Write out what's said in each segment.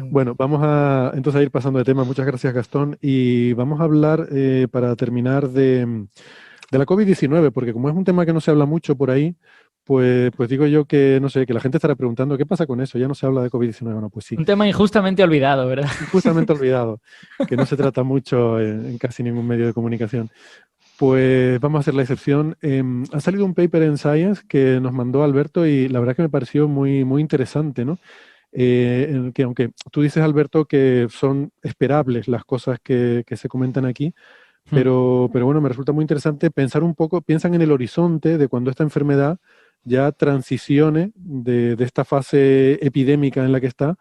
Bueno, vamos a entonces a ir pasando de tema. Muchas gracias, Gastón. Y vamos a hablar para terminar de la COVID-19, porque como es un tema que no se habla mucho por ahí, pues digo yo que, no sé, que la gente estará preguntando, ¿qué pasa con eso? Ya no se habla de COVID-19. No, pues sí, Un tema injustamente olvidado, ¿verdad? injustamente olvidado, que no se trata mucho en casi ningún medio de comunicación. Pues vamos a hacer la excepción. Ha salido un paper en Science que nos mandó Alberto y la verdad que me pareció muy, muy interesante, ¿no? En el que aunque tú dices, Alberto, que son esperables las cosas que se comentan aquí, Hmm. pero bueno, me resulta muy interesante pensar un poco, piensan en el horizonte de cuando esta enfermedad ya transicione de esta fase epidémica en la que está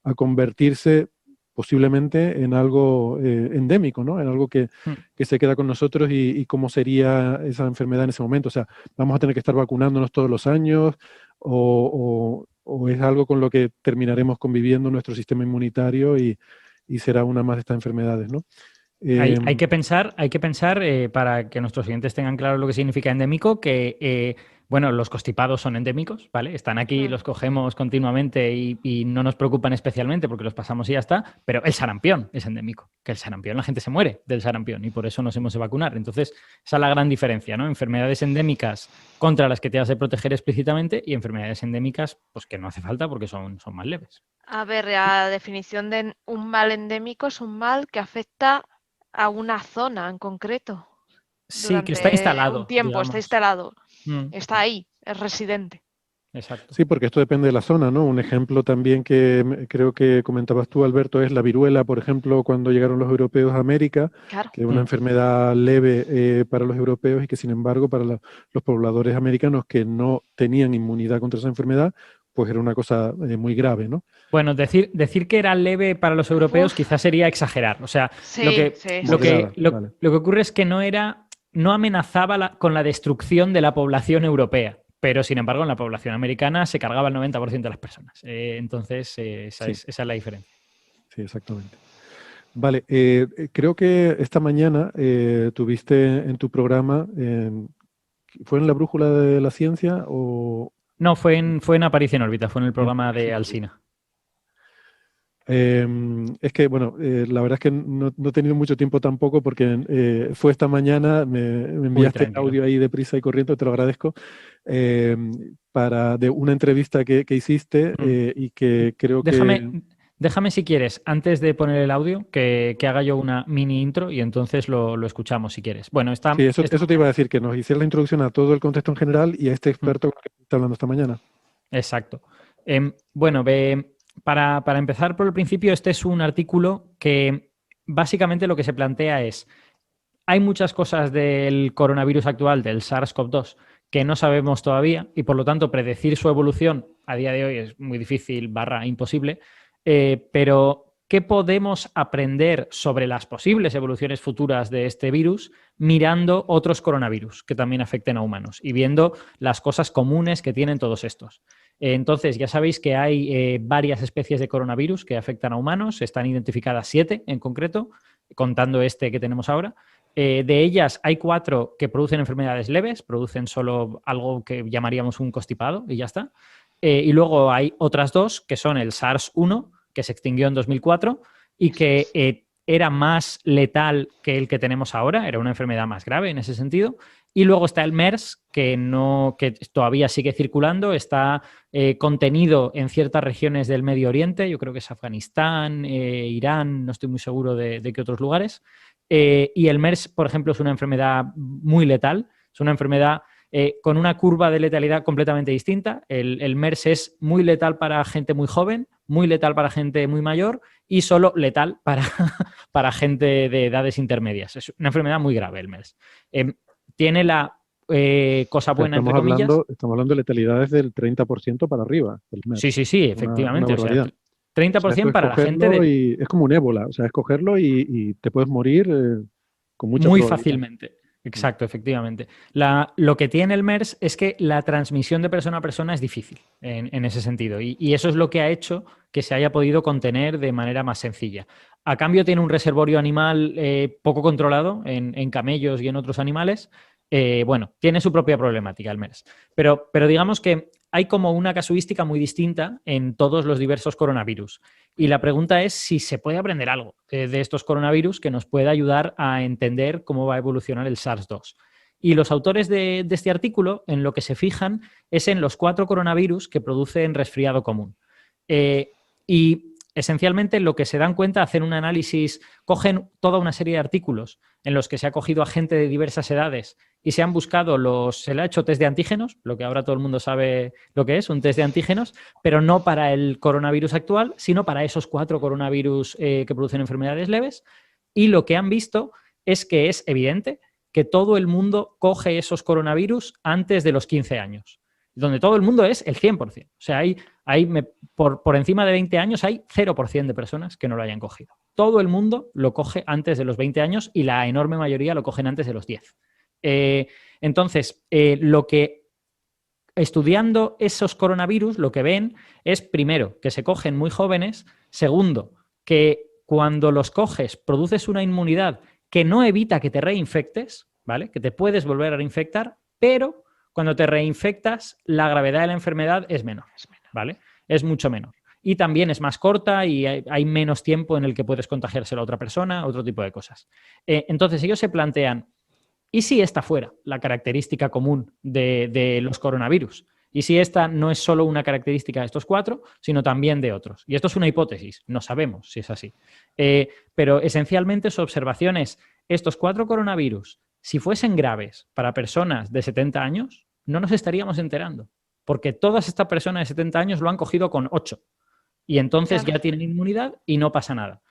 a convertirse posiblemente en algo endémico, ¿no? En algo Hmm. que se queda con nosotros y cómo sería esa enfermedad en ese momento. O sea, vamos a tener que estar vacunándonos todos los años o es algo con lo que terminaremos conviviendo nuestro sistema inmunitario y será una más de estas enfermedades, ¿no? Hay Em, hay que pensar para que nuestros clientes tengan claro lo que significa endémico, que, bueno, los constipados son endémicos, ¿vale? Están aquí, Mm. los cogemos continuamente y no nos preocupan especialmente porque los pasamos y ya está, pero el sarampión es endémico, que el sarampión, la gente se muere del sarampión y por eso nos hemos de vacunar. Entonces, esa es la gran diferencia, ¿no? Enfermedades endémicas contra las que te has de proteger explícitamente y enfermedades endémicas, pues que no hace falta porque son más leves. A ver, la definición de un mal endémico es un mal que afecta a una zona en concreto. Sí, que está Durante un instalado, tiempo está digamos. instalado, Mm, está ahí, es residente. exacto. Sí, porque esto depende de la zona, ¿no? Un ejemplo también que creo que comentabas tú, Alberto, es la viruela, por ejemplo, cuando llegaron los europeos a América, Claro. que es una Mm. enfermedad leve para los europeos y que, sin embargo, para los pobladores americanos que no tenían inmunidad contra esa enfermedad, pues era una cosa muy grave, ¿no? Bueno, decir que era leve para los europeos Uf, quizás sería exagerar. O sea, sí, sí, sí, Moderada, sí. vale. lo que ocurre es que no amenazaba con la destrucción de la población europea, pero sin embargo en la población americana se cargaba el 90% de las personas. Entonces, Sí, esa es la diferencia. sí, exactamente. Vale, creo que esta mañana tuviste en tu programa, ¿fue en la Brújula de la Ciencia o...? No, fue en Aparicio en órbita, fue en el programa de Alsina. Es que, bueno, la verdad es que no he tenido mucho tiempo tampoco porque fue esta mañana, me Uy, enviaste el tranquilo. audio ahí deprisa y corriendo, te lo agradezco, de una entrevista que hiciste Mm. y que creo Déjame, que... déjame si quieres, antes de poner el audio, que haga yo una mini intro y entonces lo escuchamos si quieres. Bueno, Sí, esta eso te iba a mañana. decir, que nos hicieras la introducción a todo el contexto en general y a este Mm. experto con el que está hablando esta mañana. Exacto. Bueno, para empezar por el principio, este es un artículo que básicamente lo que se plantea es, hay muchas cosas del coronavirus actual, del SARS-CoV-2, que no sabemos todavía y por lo tanto predecir su evolución a día de hoy es muy difícil barra imposible, pero ¿qué podemos aprender sobre las posibles evoluciones futuras de este virus mirando otros coronavirus que también afecten a humanos y viendo las cosas comunes que tienen todos estos? Entonces, ya sabéis que hay varias especies de coronavirus que afectan a humanos, están identificadas 7 en concreto, contando este que tenemos ahora. De ellas hay 4 que producen enfermedades leves, producen solo algo que llamaríamos un constipado y ya está. Y luego hay otras 2 que son el SARS-1, que se extinguió en 2004 y Eso que es. era más letal que el que tenemos ahora, era una enfermedad más grave en ese sentido. Y luego está el MERS, que todavía sigue circulando, está contenido en ciertas regiones del Medio Oriente, yo creo que es Afganistán, Irán, no estoy muy seguro de qué otros lugares. Y el MERS, por ejemplo, es una enfermedad muy letal, es una enfermedad con una curva de letalidad completamente distinta. El MERS es muy letal para gente muy joven, muy letal para gente muy mayor y solo letal para gente de edades intermedias. Es una enfermedad muy grave el MERS. Tiene la cosa O sea, buena, entre comillas. estamos hablando de letalidades del 30% para arriba del Sí, MERS. sí, sí, Una efectivamente. O sea, barbaridad. O sea, esto 30% es para la gente cogerlo de y es como un ébola. O sea, es cogerlo y te puedes morir con mucha muy probabilidad. fácilmente. Mm. Exacto, efectivamente. Lo que tiene el MERS es que la transmisión de persona a persona es difícil en ese sentido. Y eso es lo que ha hecho que se haya podido contener de manera más sencilla. A cambio, tiene un reservorio animal poco controlado en camellos y en otros animales. Bueno, tiene su propia problemática el MERS. Pero digamos que hay como una casuística muy distinta en todos los diversos coronavirus. Y la pregunta es si se puede aprender algo de estos coronavirus que nos pueda ayudar a entender cómo va a evolucionar el SARS-2. Y los autores de este artículo en lo que se fijan es en los 4 coronavirus que producen resfriado común. Y esencialmente lo que se dan cuenta, hacen un análisis, cogen toda una serie de artículos en los que se ha cogido a gente de diversas edades y se han buscado se le ha hecho test de antígenos, lo que ahora todo el mundo sabe lo que es, un test de antígenos, pero no para el coronavirus actual, sino para esos 4 coronavirus que producen enfermedades leves. Y lo que han visto es que es evidente que todo el mundo coge esos coronavirus antes de los 15 años, donde todo el mundo es el 100%. O sea, por encima de 20 años hay 0% de personas que no lo hayan cogido. Todo el mundo lo coge antes de los 20 años y la enorme mayoría lo cogen antes de los 10. Entonces, estudiando esos coronavirus, lo que ven es, primero, que se cogen muy jóvenes. Segundo, que cuando los coges produces una inmunidad que no evita que te reinfectes, ¿vale? Que te puedes volver a reinfectar, pero cuando te reinfectas, la gravedad de la enfermedad es menor, ¿vale? Es mucho menor. Y también es más corta y hay menos tiempo en el que puedes contagiárselo a otra persona, otro tipo de cosas. Entonces, ellos se plantean, ¿y si esta fuera la característica común de los coronavirus? ¿Y si esta no es solo una característica de estos 4, sino también de otros? Y esto es una hipótesis, no sabemos si es así. Pero esencialmente su observación es, estos 4 coronavirus, si fuesen graves para personas de 70 años, no nos estaríamos enterando, porque todas estas personas de 70 años lo han cogido con 8 y entonces ya tienen inmunidad y no pasa nada.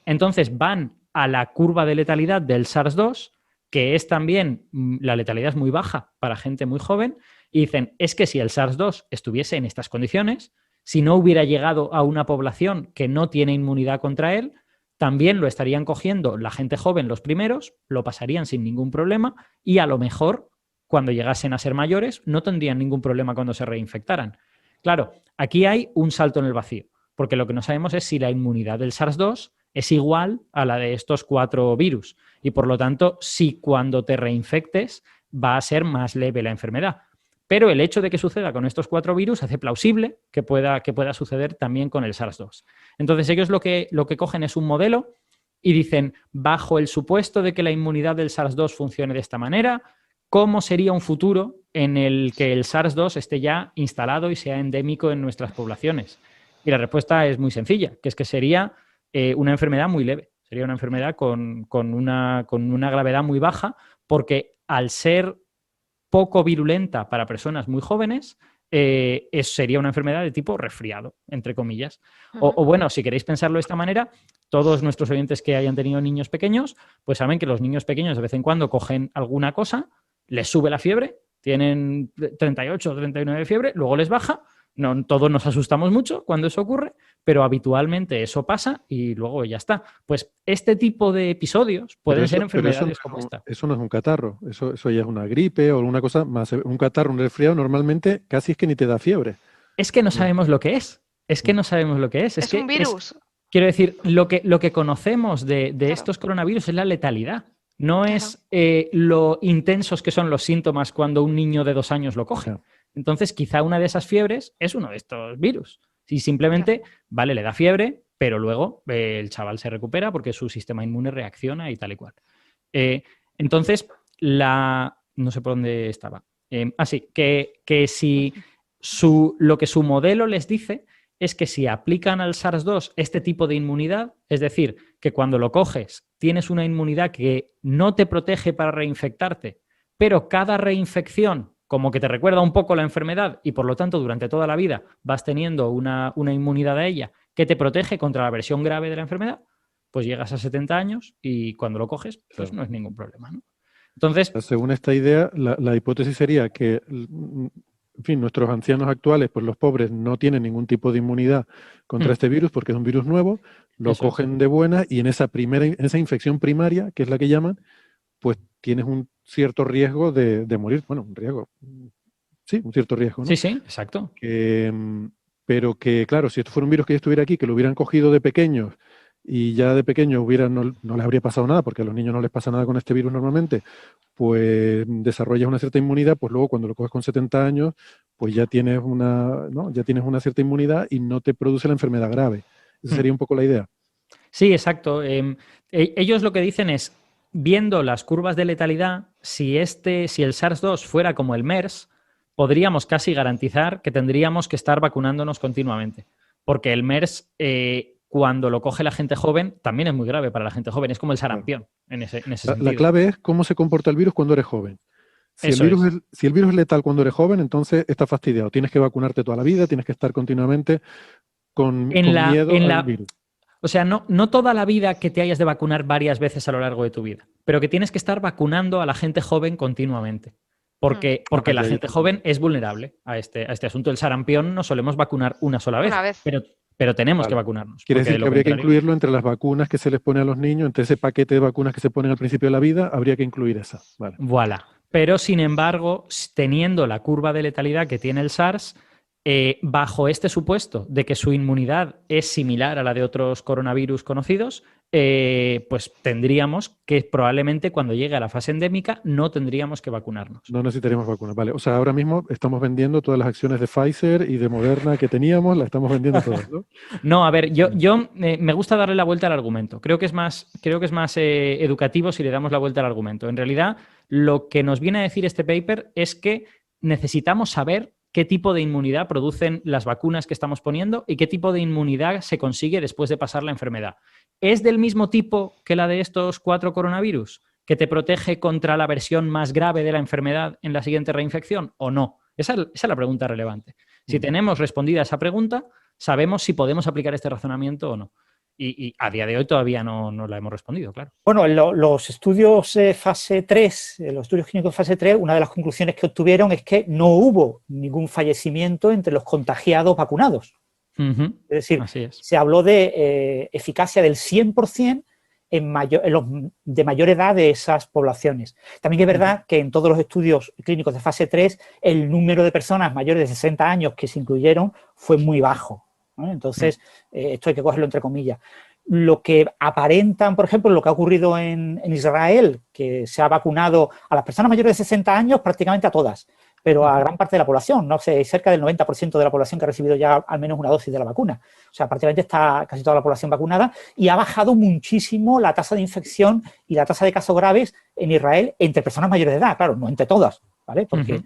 Entonces van a la curva de letalidad del SARS-2, que es también, la letalidad es muy baja para gente muy joven, y dicen, es que si el SARS-2 estuviese en estas condiciones, si no hubiera llegado a una población que no tiene inmunidad contra él, también lo estarían cogiendo la gente joven los primeros, lo pasarían sin ningún problema y a lo mejor cuando llegasen a ser mayores no tendrían ningún problema cuando se reinfectaran. Claro, aquí hay un salto en el vacío, porque lo que no sabemos es si la inmunidad del SARS-2 es igual a la de estos 4 virus y por lo tanto si cuando te reinfectes va a ser más leve la enfermedad. Pero el hecho de que suceda con estos 4 virus hace plausible que pueda suceder también con el SARS-2. Entonces ellos lo que cogen es un modelo y dicen, bajo el supuesto de que la inmunidad del SARS-2 funcione de esta manera, ¿cómo sería un futuro en el que el SARS-2 esté ya instalado y sea endémico en nuestras poblaciones? Y la respuesta es muy sencilla, que es que sería una enfermedad muy leve. Sería una enfermedad con una gravedad muy baja, porque al ser poco virulenta para personas muy jóvenes, sería una enfermedad de tipo resfriado, entre comillas. O bueno, si queréis pensarlo de esta manera, todos nuestros oyentes que hayan tenido niños pequeños, pues saben que los niños pequeños de vez en cuando cogen alguna cosa, les sube la fiebre, tienen 38 o 39 de fiebre, luego les baja. No, todos nos asustamos mucho cuando eso ocurre, pero habitualmente eso pasa y luego ya está. Pues este tipo de episodios pueden ser enfermedades como esta. Eso no es un catarro, eso ya es una gripe o alguna cosa más. Un catarro, un resfriado, normalmente casi es que ni te da fiebre. Es que no sabemos lo que es. Es que no sabemos lo que es. Es un virus. Quiero decir, lo que conocemos de estos coronavirus es la letalidad. No es lo intensos que son los síntomas cuando un niño de 2 años lo coge. Entonces, quizá una de esas fiebres es uno de estos virus. Si simplemente, vale, le da fiebre, pero luego el chaval se recupera porque su sistema inmune reacciona y tal y cual. Entonces, no sé por dónde estaba. Sí, que si lo que su modelo les dice es que si aplican al SARS-2 este tipo de inmunidad, es decir, que cuando lo coges tienes una inmunidad que no te protege para reinfectarte, pero cada reinfección como que te recuerda un poco la enfermedad y por lo tanto durante toda la vida vas teniendo una inmunidad a ella que te protege contra la versión grave de la enfermedad, pues llegas a 70 años y cuando lo coges, pues no es ningún problema, ¿no? Entonces, según esta idea, la hipótesis sería que, en fin, nuestros ancianos actuales, pues los pobres, no tienen ningún tipo de inmunidad contra este virus porque es un virus nuevo, lo cogen de buena y en esa infección primaria, que es la que llaman, pues tienes un cierto riesgo de morir. Bueno, un riesgo. Sí, un cierto riesgo, ¿no? Sí, exacto. Pero que, claro, si esto fuera un virus que ya estuviera aquí, que lo hubieran cogido de pequeños y ya de pequeño no les habría pasado nada, porque a los niños no les pasa nada con este virus normalmente, pues desarrollas una cierta inmunidad, pues luego cuando lo coges con 70 años, pues ya tienes ¿no? Ya tienes una cierta inmunidad y no te produce la enfermedad grave. Esa sería un poco la idea. Sí, exacto. Ellos lo que dicen es, viendo las curvas de letalidad, si el SARS-2 fuera como el MERS, podríamos casi garantizar que tendríamos que estar vacunándonos continuamente. Porque el MERS, cuando lo coge la gente joven, también es muy grave para la gente joven. Es como el sarampión en ese sentido. La clave es cómo se comporta el virus cuando eres joven. Si Eso el virus es letal cuando eres joven, entonces estás fastidiado. Tienes que vacunarte toda la vida, tienes que estar continuamente con miedo al virus. O sea, no toda la vida que te hayas de vacunar varias veces a lo largo de tu vida, pero que tienes que estar vacunando a la gente joven continuamente. Porque la gente joven es vulnerable a este asunto. El sarampión no solemos vacunar una sola vez. Pero tenemos que vacunarnos. Quiere decir que habría que incluirlo entre las vacunas que se les pone a los niños, entre ese paquete de vacunas que se ponen al principio de la vida, habría que incluir esa. Vale. Voilà. Pero, sin embargo, teniendo la curva de letalidad que tiene el SARS, bajo este supuesto de que su inmunidad es similar a la de otros coronavirus conocidos, pues tendríamos que probablemente cuando llegue a la fase endémica no tendríamos que vacunarnos. No necesitaríamos vacunas, vale. O sea, ahora mismo estamos vendiendo todas las acciones de Pfizer y de Moderna que teníamos, las estamos vendiendo todas, ¿no? No, a ver, yo me gusta darle la vuelta al argumento. Creo que es más educativo si le damos la vuelta al argumento. En realidad, lo que nos viene a decir este paper es que necesitamos saber qué tipo de inmunidad producen las vacunas que estamos poniendo y qué tipo de inmunidad se consigue después de pasar la enfermedad. ¿Es del mismo tipo que la de estos 4 coronavirus, que te protege contra la versión más grave de la enfermedad en la siguiente reinfección o no? Esa es la pregunta relevante. Si tenemos respondida esa pregunta, sabemos si podemos aplicar este razonamiento o no. Y a día de hoy todavía no la hemos respondido, claro. Bueno, los estudios fase 3, los estudios clínicos fase 3, una de las conclusiones que obtuvieron es que no hubo ningún fallecimiento entre los contagiados vacunados. Es decir, se habló de eficacia del 100% en los de mayor edad de esas poblaciones. También es verdad que en todos los estudios clínicos de fase 3 el número de personas mayores de 60 años que se incluyeron fue muy bajo, ¿no? Entonces, esto hay que cogerlo entre comillas. Lo que aparentan, por ejemplo, lo que ha ocurrido en Israel, que se ha vacunado a las personas mayores de 60 años prácticamente a todas, pero a gran parte de la población, no sé, cerca del 90% de la población que ha recibido ya al menos una dosis de la vacuna. O sea, prácticamente está casi toda la población vacunada y ha bajado muchísimo la tasa de infección y la tasa de casos graves en Israel entre personas mayores de edad, claro, no entre todas, ¿vale? Porque,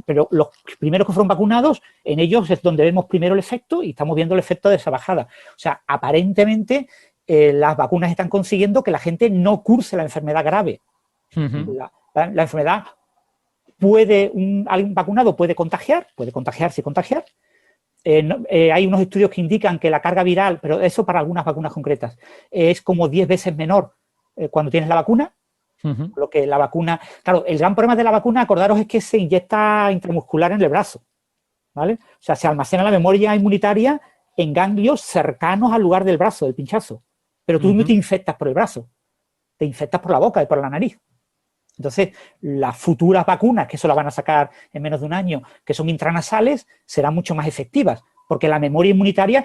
pero los primeros que fueron vacunados, en ellos es donde vemos primero el efecto y estamos viendo el efecto de esa bajada. O sea, aparentemente las vacunas están consiguiendo que la gente no curse la enfermedad grave. La enfermedad alguien vacunado puede contagiarse y contagiar. Hay unos estudios que indican que la carga viral, pero eso para algunas vacunas concretas, es como 10 veces menor cuando tienes la vacuna. Lo que la vacuna... Claro, el gran problema de la vacuna, acordaros, es que se inyecta intramuscular en el brazo, ¿vale? O sea, se almacena la memoria inmunitaria en ganglios cercanos al lugar del brazo, del pinchazo. Pero tú no te infectas por el brazo, te infectas por la boca y por la nariz. Entonces, las futuras vacunas, que eso las van a sacar en menos de un año, que son intranasales, serán mucho más efectivas, porque la memoria inmunitaria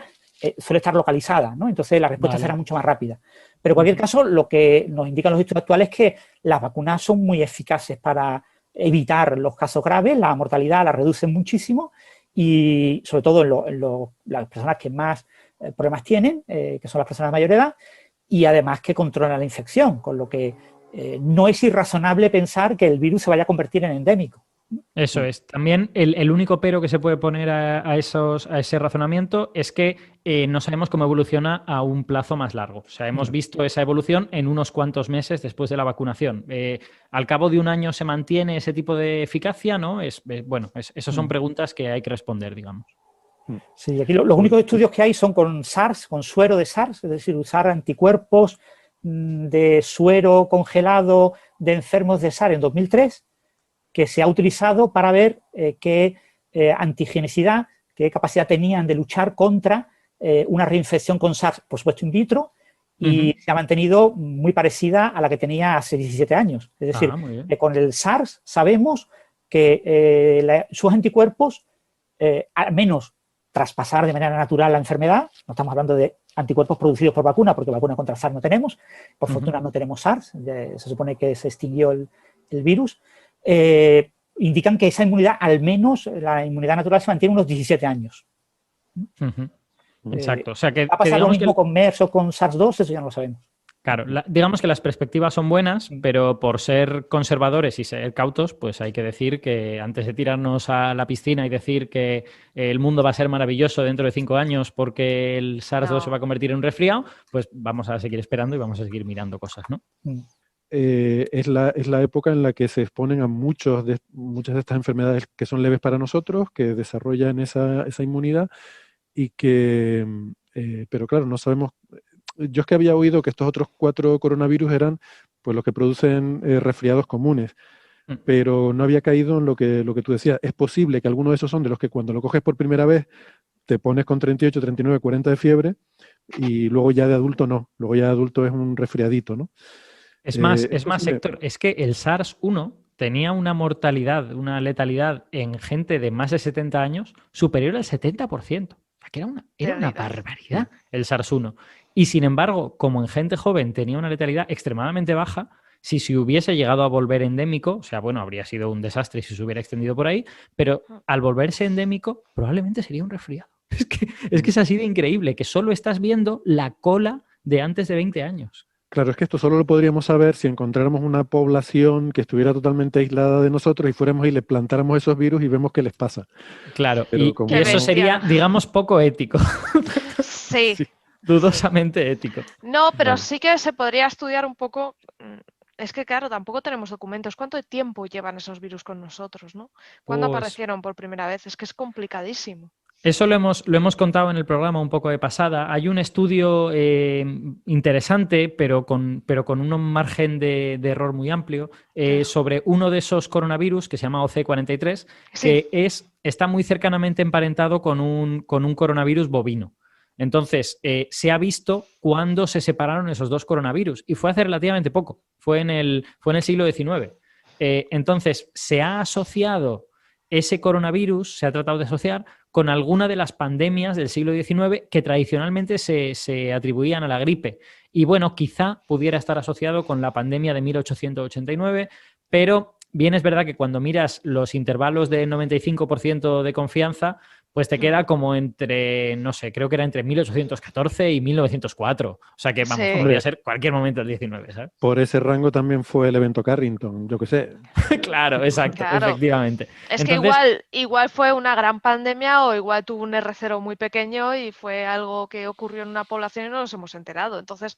suele estar localizada, ¿no? Entonces, la respuesta será mucho más rápida. Pero en cualquier caso, lo que nos indican los estudios actuales es que las vacunas son muy eficaces para evitar los casos graves, la mortalidad la reducen muchísimo y, sobre todo, en las personas que más problemas tienen, que son las personas de mayor edad, y además que controlan la infección, con lo que no es irrazonable pensar que el virus se vaya a convertir en endémico. Eso es. También el único pero que se puede poner a ese razonamiento es que no sabemos cómo evoluciona a un plazo más largo. O sea, hemos visto esa evolución en unos cuantos meses después de la vacunación. ¿Al cabo de un año se mantiene ese tipo de eficacia? ¿No? Esas son preguntas que hay que responder, digamos. Sí, aquí los únicos estudios que hay son con SARS, con suero de SARS, es decir, usar anticuerpos de suero congelado de enfermos de SARS en 2003, que se ha utilizado para ver qué antigenicidad, qué capacidad tenían de luchar contra una reinfección con SARS, por supuesto in vitro, y se ha mantenido muy parecida a la que tenía hace 17 años. Es decir, que con el SARS sabemos que sus anticuerpos, al menos tras pasar de manera natural la enfermedad, no estamos hablando de anticuerpos producidos por vacuna, porque vacuna contra SARS no tenemos. Por fortuna no tenemos SARS, se supone que se extinguió el virus. Indican que esa inmunidad, al menos la inmunidad natural, se mantiene unos 17 años. Exacto. O sea que ¿va a pasar lo mismo con MERS o con SARS-2? Eso ya no lo sabemos. Claro, digamos que las perspectivas son buenas, pero por ser conservadores y ser cautos, pues hay que decir que antes de tirarnos a la piscina y decir que el mundo va a ser maravilloso dentro de 5 años porque el SARS-2 se va a convertir en un resfriado, pues vamos a seguir esperando y vamos a seguir mirando cosas, ¿no? Es la época en la que se exponen a muchas de estas enfermedades que son leves para nosotros, que desarrollan esa inmunidad y que, pero claro, no sabemos. Yo es que había oído que estos otros 4 coronavirus eran pues los que producen resfriados comunes, pero no había caído en lo que tú decías. Es posible que alguno de esos son de los que cuando lo coges por primera vez te pones con 38, 39, 40 de fiebre y luego ya de adulto no. Luego ya de adulto es un resfriadito, ¿no? Es más, Héctor, es que el SARS-1 tenía una mortalidad, una letalidad en gente de más de 70 años superior al 70%. Que era una barbaridad el SARS-1. Y sin embargo, como en gente joven tenía una letalidad extremadamente baja, si se hubiese llegado a volver endémico, o sea, bueno, habría sido un desastre si se hubiera extendido por ahí, pero al volverse endémico probablemente sería un resfriado. Es que es así de increíble, que solo estás viendo la cola de antes de 20 años. Claro, es que esto solo lo podríamos saber si encontráramos una población que estuviera totalmente aislada de nosotros y fuéramos y le plantáramos esos virus y vemos qué les pasa. Claro, y eso sería, digamos, poco ético. Sí. Dudosamente ético. No, pero sí que se podría estudiar un poco. Es que, claro, tampoco tenemos documentos. ¿Cuánto tiempo llevan esos virus con nosotros, no? ¿Cuándo aparecieron por primera vez? Es que es complicadísimo. Eso lo hemos contado en el programa un poco de pasada. Hay un estudio interesante, pero con un margen de error muy amplio, sobre uno de esos coronavirus que se llama OC43, que está muy cercanamente emparentado con un coronavirus bovino. Entonces, se ha visto cuándo se separaron esos dos coronavirus y fue hace relativamente poco, fue en el siglo XIX. Entonces, se ha asociado ese coronavirus, se ha tratado de asociar con alguna de las pandemias del siglo XIX que tradicionalmente se atribuían a la gripe. Y bueno, quizá pudiera estar asociado con la pandemia de 1889, pero bien es verdad que cuando miras los intervalos de 95% de confianza, pues te queda como entre, no sé, creo que era entre 1814 y 1904. O sea que, vamos, podría ser cualquier momento del 19, ¿sabes? Por ese rango también fue el evento Carrington, yo qué sé. Claro, exacto, efectivamente. Es que igual fue una gran pandemia o igual tuvo un R0 muy pequeño y fue algo que ocurrió en una población y no nos hemos enterado. Entonces...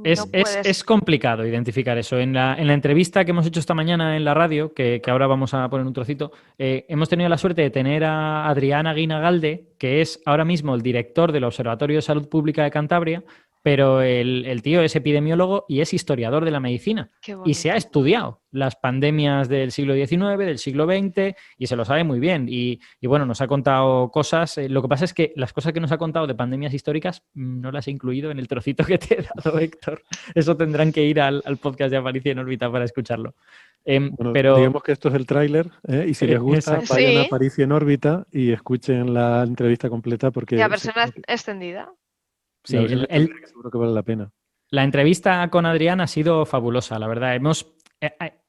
Es complicado identificar eso. En la entrevista que hemos hecho esta mañana en la radio, que ahora vamos a poner un trocito, hemos tenido la suerte de tener a Adrián Aguinagalde, que es ahora mismo el director del Observatorio de Salud Pública de Cantabria, pero el tío es epidemiólogo y es historiador de la medicina. Y se ha estudiado las pandemias del siglo XIX, del siglo XX, y se lo sabe muy bien. Y bueno, nos ha contado cosas. Lo que pasa es que las cosas que nos ha contado de pandemias históricas no las he incluido en el trocito que te he dado, Héctor. Eso tendrán que ir al podcast de Aparicio en órbita para escucharlo. Bueno, pero digamos que esto es el tráiler, y si les gusta, vayan a Aparicio en órbita y escuchen la entrevista completa porque... La versión extendida. Sí, seguro que vale la pena. La entrevista con Adrián ha sido fabulosa, la verdad.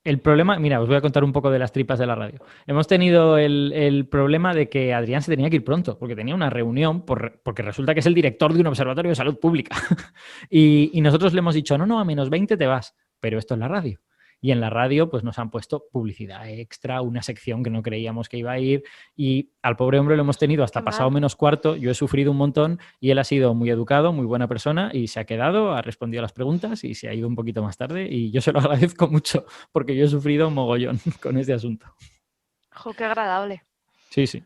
El problema, mira, os voy a contar un poco de las tripas de la radio. Hemos tenido el problema de que Adrián se tenía que ir pronto, porque tenía una reunión, porque resulta que es el director de un observatorio de salud pública. y nosotros le hemos dicho, no, a -20 te vas, pero esto es la radio. Y en la radio pues nos han puesto publicidad extra, una sección que no creíamos que iba a ir y al pobre hombre lo hemos tenido hasta pasado -4, yo he sufrido un montón y él ha sido muy educado, muy buena persona y se ha quedado, ha respondido a las preguntas y se ha ido un poquito más tarde y yo se lo agradezco mucho porque yo he sufrido un mogollón con este asunto. ¡Jo, qué agradable! Sí, sí.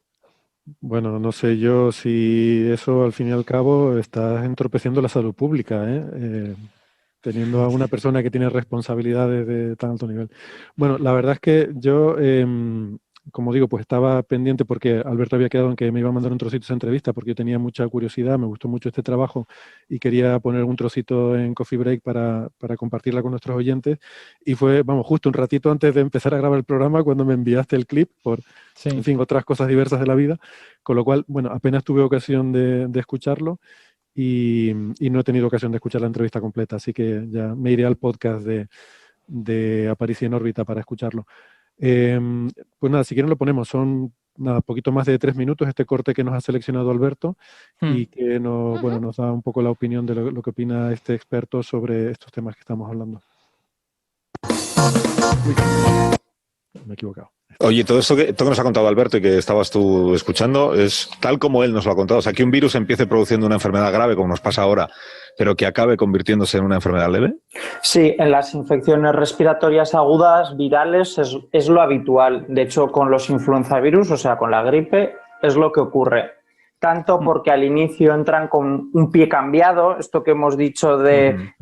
Bueno, no sé yo si eso al fin y al cabo estás entorpeciendo la salud pública, teniendo a una persona que tiene responsabilidades de tan alto nivel. Bueno, la verdad es que yo, como digo, pues estaba pendiente porque Alberto había quedado en que me iba a mandar un trocito de esa entrevista porque yo tenía mucha curiosidad, me gustó mucho este trabajo y quería poner un trocito en Coffee Break para compartirla con nuestros oyentes. Y fue, vamos, justo un ratito antes de empezar a grabar el programa cuando me enviaste el clip por, en fin, otras cosas diversas de la vida. Con lo cual, bueno, apenas tuve ocasión de escucharlo. y no he tenido ocasión de escuchar la entrevista completa, así que ya me iré al podcast de Aparici en órbita para escucharlo. Pues nada, si quieren lo ponemos, son poquito más de 3 minutos este corte que nos ha seleccionado Alberto y que nos da un poco la opinión de lo que opina este experto sobre estos temas que estamos hablando. Uy, me he equivocado. Oye, todo esto que nos ha contado Alberto y que estabas tú escuchando es tal como él nos lo ha contado. O sea, que un virus empiece produciendo una enfermedad grave, como nos pasa ahora, pero que acabe convirtiéndose en una enfermedad leve. Sí, en las infecciones respiratorias agudas, virales, es lo habitual. De hecho, con los influenzavirus, o sea, con la gripe, es lo que ocurre. Tanto porque al inicio entran con un pie cambiado, esto que hemos dicho de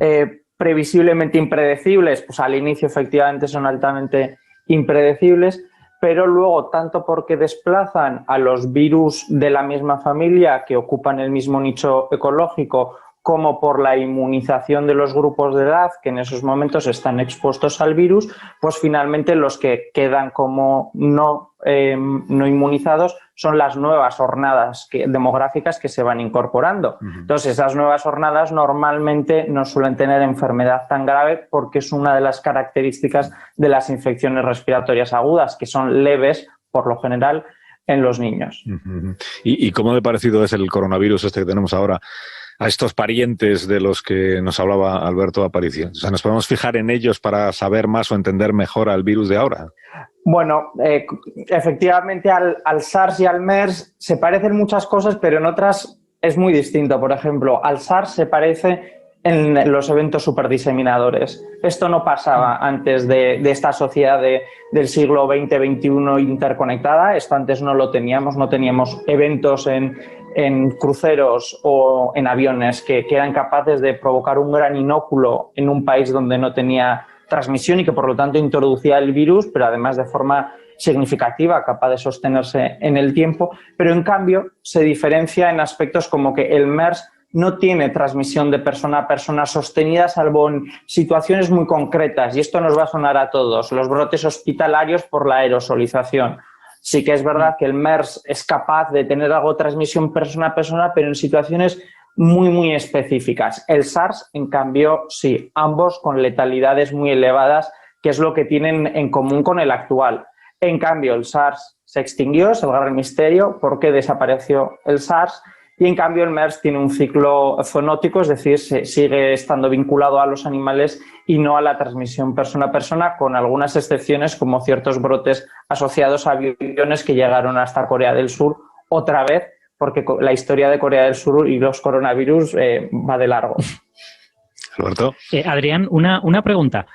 previsiblemente impredecibles, pues al inicio efectivamente son altamente impredecibles, pero luego tanto porque desplazan a los virus de la misma familia que ocupan el mismo nicho ecológico, como por la inmunización de los grupos de edad que en esos momentos están expuestos al virus, pues finalmente los que quedan como no inmunizados son las nuevas hornadas demográficas que se van incorporando. Entonces, esas nuevas hornadas normalmente no suelen tener enfermedad tan grave porque es una de las características de las infecciones respiratorias agudas, que son leves, por lo general, en los niños. ¿Y cómo de parecido es el coronavirus este que tenemos ahora a estos parientes de los que nos hablaba Alberto Aparici? O sea, ¿nos podemos fijar en ellos para saber más o entender mejor al virus de ahora? Bueno, efectivamente al SARS y al MERS se parecen muchas cosas, pero en otras es muy distinto. Por ejemplo, al SARS se parece en los eventos superdiseminadores. Esto no pasaba antes de esta sociedad del siglo XX-XXI interconectada. Esto antes no lo teníamos, no teníamos eventos en cruceros o en aviones que eran capaces de provocar un gran inóculo en un país donde no tenía transmisión y que por lo tanto introducía el virus, pero además de forma significativa, capaz de sostenerse en el tiempo. Pero en cambio se diferencia en aspectos como que el MERS no tiene transmisión de persona a persona sostenida, salvo en situaciones muy concretas, y esto nos va a sonar a todos, los brotes hospitalarios por la aerosolización. Sí que es verdad que el MERS es capaz de tener algo de transmisión persona a persona, pero en situaciones muy, muy específicas. El SARS, en cambio, sí, ambos con letalidades muy elevadas, que es lo que tienen en común con el actual. En cambio, el SARS se extinguió, es el gran misterio, ¿por qué desapareció el SARS? Y en cambio el MERS tiene un ciclo zoonótico, es decir, sigue estando vinculado a los animales y no a la transmisión persona a persona, con algunas excepciones como ciertos brotes asociados a aviones que llegaron hasta Corea del Sur otra vez, porque la historia de Corea del Sur y los coronavirus va de largo. Alberto. Adrián, una pregunta.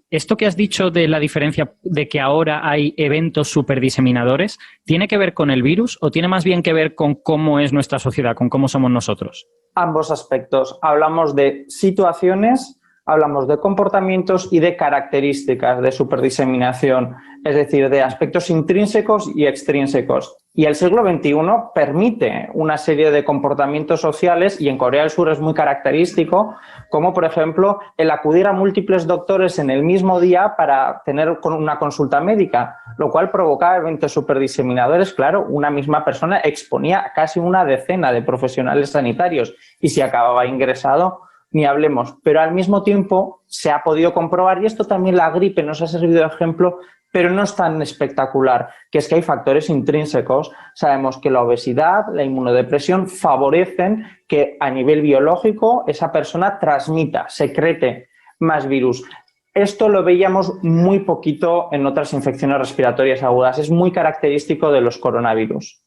Esto que has dicho de la diferencia de que ahora hay eventos superdiseminadores, ¿tiene que ver con el virus o tiene más bien que ver con cómo es nuestra sociedad, con cómo somos nosotros? Ambos aspectos. Hablamos de situaciones, hablamos de comportamientos y de características de superdiseminación, es decir, de aspectos intrínsecos y extrínsecos. Y el siglo XXI permite una serie de comportamientos sociales, y en Corea del Sur es muy característico, como por ejemplo el acudir a múltiples doctores en el mismo día para tener una consulta médica, lo cual provocaba eventos superdiseminadores. Claro, una misma persona exponía a casi una decena de profesionales sanitarios y si acababa ingresado, ni hablemos. Pero al mismo tiempo se ha podido comprobar, y esto también la gripe nos ha servido de ejemplo, pero no es tan espectacular, que es que hay factores intrínsecos. Sabemos que la obesidad, la inmunodepresión favorecen que a nivel biológico esa persona transmita, secrete más virus. Esto lo veíamos muy poquito en otras infecciones respiratorias agudas. Es muy característico de los coronavirus.